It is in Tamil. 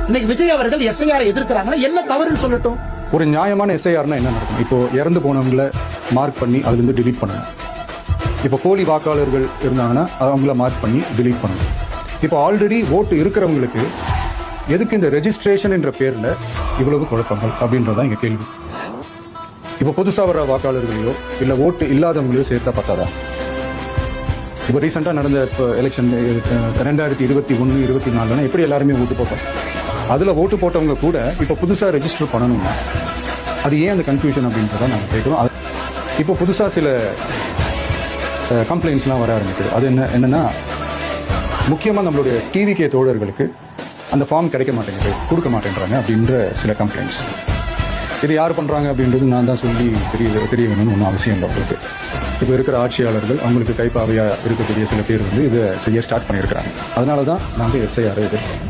இன்னைக்கு விஜய் அவர்கள் எஸ்ஐஆர் எதிர்க்கிறாங்கன்னா என்ன தவறுன்னு சொல்லட்டும். ஒரு நியாயமான எஸ்ஐஆர்னா என்ன நடக்கும்? இப்போ இறந்து போனவங்களை மார்க் பண்ணி அதுல இருந்து டிலீட் பண்ணணும். இப்போ போலி வாக்காளர்கள் இருந்தாங்கன்னா அவங்கள மார்க் பண்ணி டிலீட் பண்ணணும். இப்போ ஆல்ரெடி ஓட்டு இருக்கிறவங்களுக்கு எதுக்கு இந்த ரெஜிஸ்ட்ரேஷன் என்ற பேர்ல இவ்வளவு குழப்பங்கள் அப்படின்றதான் இங்க கேள்வி. இப்போ புதுசா வர வாக்காளர்களையோ இல்ல ஓட்டு இல்லாதவங்களையோ சேர்த்தா பத்தாதா? இப்போ ரீசெண்டா நடந்த இப்போ எலெக்ஷன் 2021, 24 எப்படி எல்லாருமே ஓட்டு போட்டோம். அதுல ஓட்டு போட்டவங்க கூட இப்போ புதுசா ரெஜிஸ்டர் பண்ணணும்னா அது ஏன் அந்த கன்ஃபியூஷன் அப்படின்றத நாங்கள் கேட்கிறோம். இப்போ புதுசா சில கம்ப்ளைண்ட்ஸ்லாம் வர ஆரம்பிக்குது. அது என்னன்னா முக்கியமாக நம்மளுடைய டிவிகே தோழர்களுக்கு அந்த ஃபார்ம் கிடைக்க மாட்டேங்குது, கொடுக்க மாட்டேன்றாங்க அப்படின்ற சில கம்ப்ளைண்ட்ஸ். இது யார் பண்ணுறாங்க அப்படின்றது நான் தான் சொல்லி தெரிய வேணும்னு ஒன்றும் அவசியம் இல்லை. அவங்களுக்கு இப்போ இருக்கிற ஆட்சியாளர்கள் அவங்களுக்கு கைப்பாவையாக இருக்கக்கூடிய சில பேர் இதை செய்ய ஸ்டார்ட் பண்ணியிருக்கிறாங்க. அதனால தான் நாங்கள் எஸ்ஐஆர் எதிர்க்கிறோம்.